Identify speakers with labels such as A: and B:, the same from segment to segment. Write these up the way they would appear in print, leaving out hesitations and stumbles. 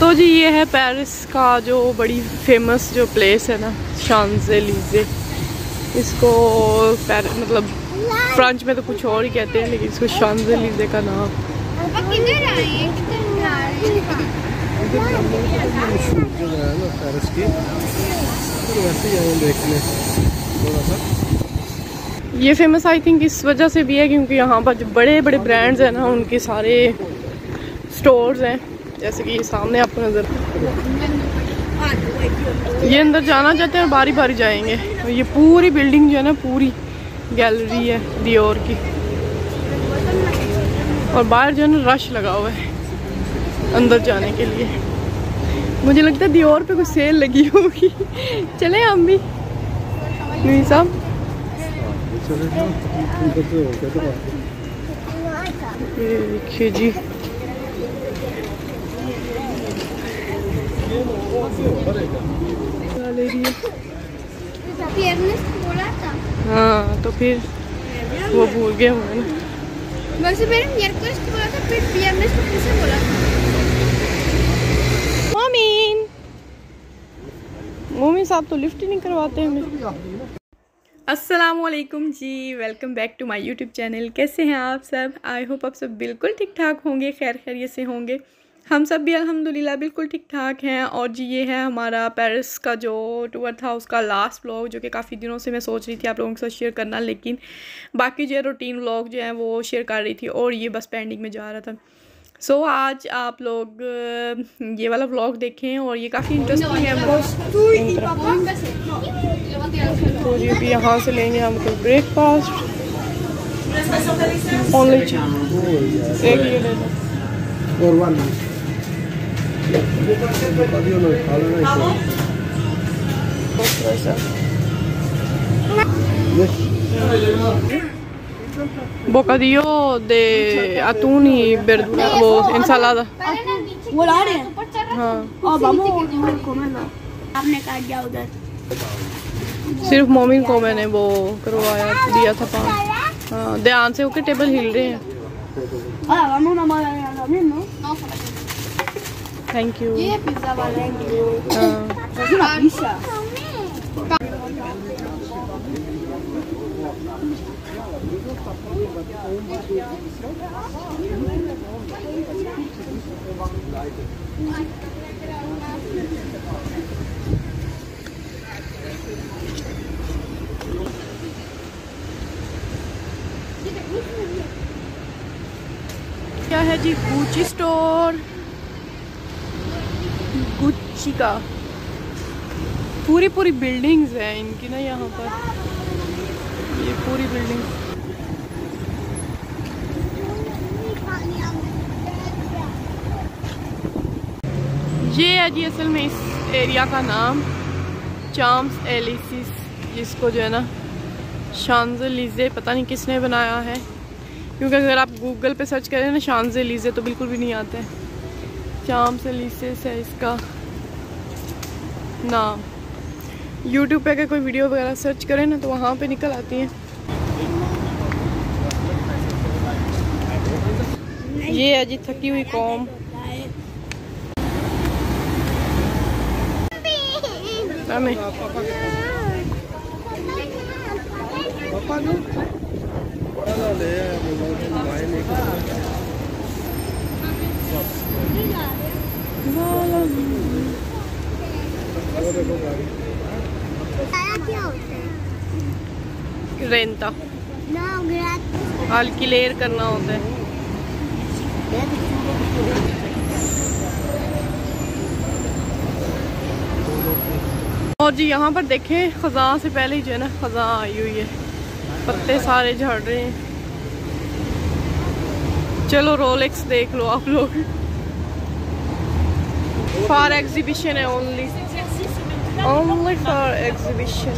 A: तो जी ये है पेरिस का जो बड़ी फेमस जो प्लेस है ना, शांज़-एलिज़े। इसको मतलब फ्रेंच में तो कुछ और ही कहते हैं, लेकिन इसको शांज़-एलिज़े का नाम। ये फेमस आई थिंक इस वजह से भी है क्योंकि यहाँ पर जो बड़े बड़े ब्रांड्स हैं ना, उनके सारे स्टोर्स हैं, जैसे कि ये सामने आपको नजर। ये अंदर जाना चाहते हैं और बारी बारी जाएंगे। तो ये पूरी बिल्डिंग जो है ना, पूरी गैलरी है दियोर की, और बाहर जो है ना रश लगा हुआ है अंदर जाने के लिए। मुझे लगता है दियोर पे कुछ सेल लगी होगी। चले हम भी नहीं साहब। ये देखिए जी, ले रही है। हाँ तो फिर वो भूल गए होंगे ना। वैसे मैंने मियरकुलिस को बोला था, फिर पियरनेस को किसे बोला था? मोमी साहब तो लिफ्ट ही नहीं करवाते हमें। अस्सलामुअलैकुम जी, welcome back to my YouTube channel. कैसे हैं आप सब? आई होप आप सब बिल्कुल ठीक ठाक होंगे, खैर खैरियत से होंगे। हम सब भी अल्हम्दुलिल्लाह बिल्कुल ठीक ठाक हैं। और जी ये है हमारा पेरिस का जो टूर था, उसका लास्ट व्लॉग, जो कि काफ़ी दिनों से मैं सोच रही थी आप लोगों के साथ शेयर करना, लेकिन बाकी जो रूटीन व्लॉग जो है वो शेयर कर रही थी और ये बस पेंडिंग में जा रहा था। सो आज आप लोग ये वाला व्लॉग देखें और ये काफ़ी इंटरेस्टिंग है। तो ये भी यहाँ से लेंगे हम कोई ब्रेकफास्ट। ओनली एक ये ले लो। Bocadillo de atún y verdura, वो ensalada।
B: वो ला रहे हैं?
A: हाँ।
B: vamos comerlo। आपने काट दिया उधर।
A: सिर्फ मोमिन को मैंने वो करवाया, दिया था पान। हाँ, ध्यान से होके टेबल हिल रहे हैं। Thank you.
B: ये पिज्जा वाला है।
A: क्या है जी? गुच्ची स्टोर, गुच्ची का पूरी बिल्डिंग्स हैं इनकी ना यहाँ पर। ये पूरी बिल्डिंग ये है जी असल में इस एरिया का नाम शांज़-एलिज़े, जिसको जो है ना शांज़-एलिज़े पता नहीं किसने बनाया है, क्योंकि अगर आप गूगल पे सर्च करें ना शांज़-एलिज़े तो बिल्कुल भी नहीं आते हैं। शांज़-एलिज़े है इसका नाम। यूट्यूब पे अगर कोई वीडियो वगैरह सर्च करें ना तो वहाँ पे निकल आती हैं। ये है जी थकी हुई कौम। रेंटा अल्किलेर करना होता है। और जी यहाँ पर देखें, खज़ां से पहले ही जो है ना खज़ां आई हुई है, पत्ते सारे झड़ रहे हैं। चलो रोलेक्स देख लो आप लोग। फॉर एग्जीबिशन है, ओनली फॉर एग्जीबिशन।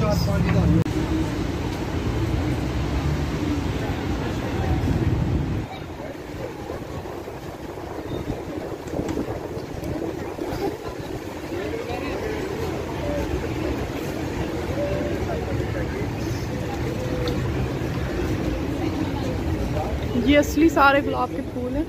A: ये असली सारे गुलाब के फूल हैं।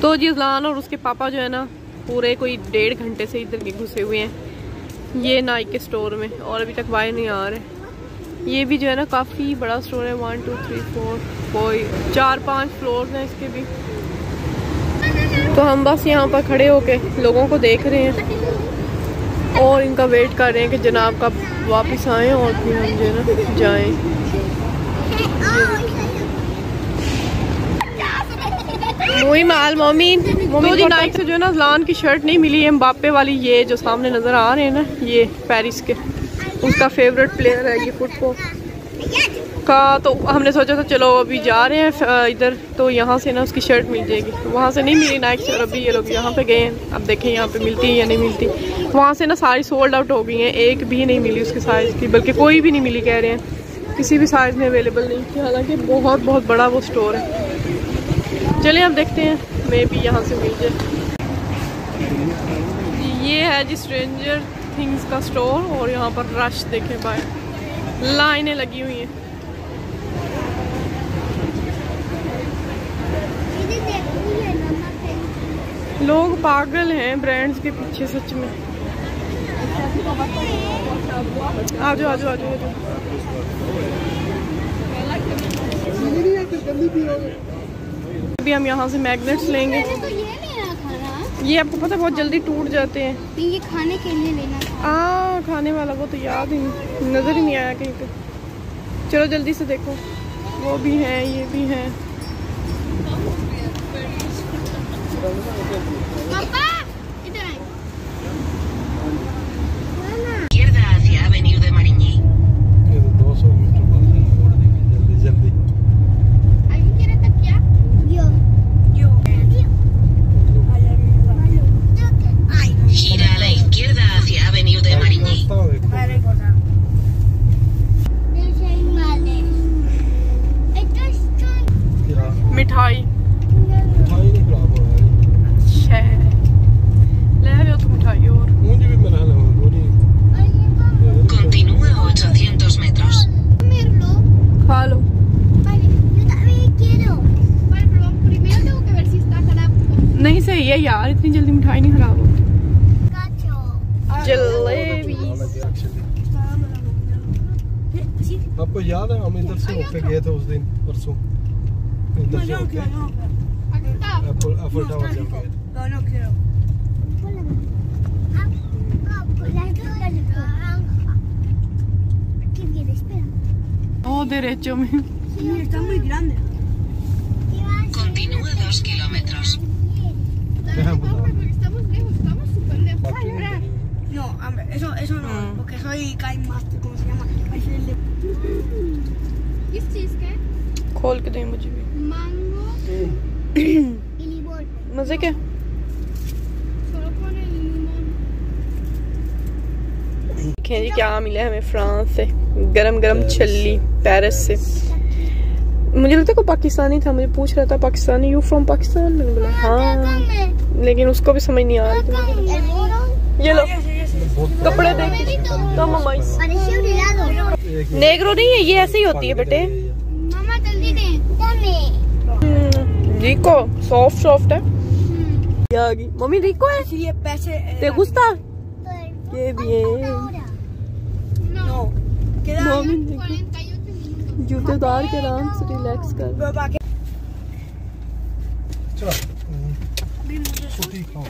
A: तो जी अज़लान और उसके पापा जो है ना पूरे कोई 1.5 घंटे से इधर के घुसे हुए हैं ये नाइक के स्टोर में और अभी तक बाहर नहीं आ रहे। ये भी जो है ना काफ़ी बड़ा स्टोर है, 1 2 3 4 कोई 4-5 फ्लोर हैं इसके भी। तो हम बस यहाँ पर खड़े होके लोगों को देख रहे हैं और इनका वेट कर रहे हैं कि जनाब कब वापस आएँ और फिर हम जो है ना जाएँ। मोई माल मोमीन तो जी नाइक से जो है ना अज़लान की शर्ट नहीं मिली है, एम्बाप्पे वाली, ये जो सामने नज़र आ रहे हैं ना ये पेरिस के उसका फेवरेट प्लेयर है ये फुटबॉल का। तो हमने सोचा था चलो अभी जा रहे हैं इधर तो यहाँ से ना उसकी शर्ट मिल जाएगी। वहाँ से नहीं मिली नाइक से और अभी ये लोग यहाँ पे गए हैं। अब देखें यहाँ पे मिलती है या नहीं मिलती। वहाँ से ना सारी सोल्ड आउट हो गई हैं, एक भी नहीं मिली उसके साइज़ की, बल्कि कोई भी नहीं मिली कह रहे हैं, किसी भी साइज़ में अवेलेबल नहीं थी। हालांकि बहुत बहुत बड़ा वो स्टोर है। चलिए अब देखते हैं मे भी यहाँ से मिल जाए। ये है जी स्ट्रेंजर थिंग्स का स्टोर और यहाँ पर रश देखें बाहर लाइनें लगी हुई हैं। लोग पागल हैं ब्रांड्स के पीछे सच में। आ जाओ आ जाओ आ जाओ। अभी हम यहाँ से मैग्नेट्स लेंगे। ये आपको पता बहुत जल्दी टूट जाते हैं।
B: ये खाने के लिए लेना था।
A: खाने वाला वो तो याद ही नहीं, नजर ही नहीं आया कहीं पे। चलो जल्दी से देखो, वो भी हैं ये भी हैं।
B: पापा इधर आए।
C: Izquierda hacia Avenue de Marigny.
D: 200 metre बाद मोड़ देंगे जल्दी जल्दी।
B: ¿Alguien quiere taquear? Yo.
C: Gira a la izquierda hacia Avenue de Marigny.
A: मिठाई
D: मिठाई नहीं खराब हो रहा है।
A: ले आओ तो मिठाई और
D: मुझे भी मेरा हाल है गोली।
C: Continúa 800 metros.
A: खा लो।
B: Vale, yo también quiero. Vale, pero primero tengo que ver si está खराब।
A: नहीं सही है यार, इतनी जल्दी मिठाई नहीं खराब होती। जलेबी
D: आपको याद है हम इधर से होके गए थे उस दिन परसों, इधर से होके एफल टावर जब गए थे।
A: o derecho mío.
B: Está muy grande.
C: Continúa 2 kilómetros.
B: Estamos lejos, estamos súper lejos.
D: बाकी नहीं बनी।
B: No, hombre, eso no, porque soy Kind Master, ¿cómo se llama? ¿Qué चीज़ का?
A: खोल के दे मुझे भी।
B: Mango y limón.
A: मजे क्या?
B: Solo con el limón.
A: देखें जी क्या मिला है हमें फ्रांस से, गरम गरम छल्ली पेरिस से। मुझे लगता है कोई पाकिस्तानी था, मुझे पूछ रहा था पाकिस्तानी, यू फ्रॉम पाकिस्तान? मैंने बोला हाँ, लेकिन उसको भी समझ नहीं आ रही थी। ये लो कपड़े देख तो मम्मा नेग्रो नहीं है, ये ऐसे ही होती है बेटे।
B: Mamá, जल्दी दे।
A: रिको सॉफ्ट सॉफ्ट है। ये आ गई मम्मी, रिको है
B: ये पैसे
A: te gusta? Qué bien।
B: No. Queda
A: mummy
B: 48 minutos.
A: जूते उतार के आराम से रिलैक्स कर।
D: चलो छुट्टी खाओ।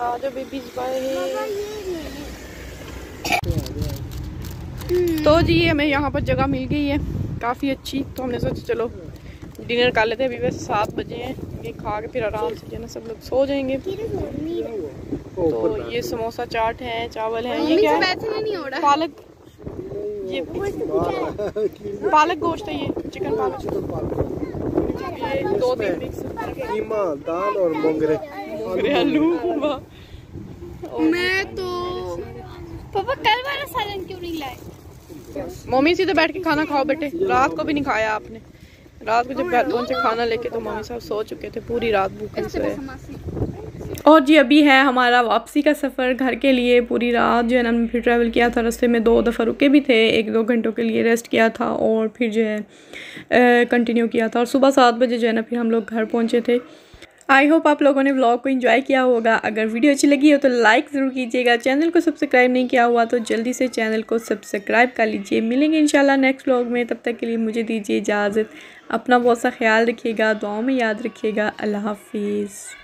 A: आज बेबीज बाय। तो जी हमें यहाँ पर जगह मिल गई है काफ़ी अच्छी, तो हमने सोचा चलो डिनर कर लेते हैं। अभी वैसे 7 बजे हैं, ये खा के फिर आराम से जो है ना सब लोग सो जाएंगे। तो ये समोसा चाट है, चावल है, ये क्या है? पालक, ये पालक गोश्त है, ये चिकन पालक, ये 2-3 मिक्स
D: कीमा, दाल और मोंगरे
A: आलू।
B: मैं तो पापा कल वाला सालन क्यों नहीं लाए?
A: मम्मी सीधे बैठ के खाना खाओ बेटे, रात को भी नहीं खाया आपने। रात को जब घर पहुंचे खाना लेके तो मम्मी साहब सो चुके थे, पूरी रात भूखे सोए। और जी अभी है हमारा वापसी का सफ़र घर के लिए। पूरी रात जो है ना हमने फिर ट्रैवल किया था, रास्ते में 2 दफ़ा रुके भी थे, 1-2 घंटों के लिए रेस्ट किया था और फिर जो है कंटिन्यू किया था। और सुबह 7 बजे जो है ना फिर हम लोग घर पहुँचे थे। आई होप आप लोगों ने व्लॉग को एंजॉय किया होगा। अगर वीडियो अच्छी लगी हो तो लाइक ज़रूर कीजिएगा। चैनल को सब्सक्राइब नहीं किया हुआ तो जल्दी से चैनल को सब्सक्राइब कर लीजिए। मिलेंगे इंशाल्लाह नेक्स्ट व्लॉग में, तब तक के लिए मुझे दीजिए इजाज़त। अपना बहुत सा ख्याल रखिएगा, दुआओं में याद रखिएगा। अल्लाह हाफिज़।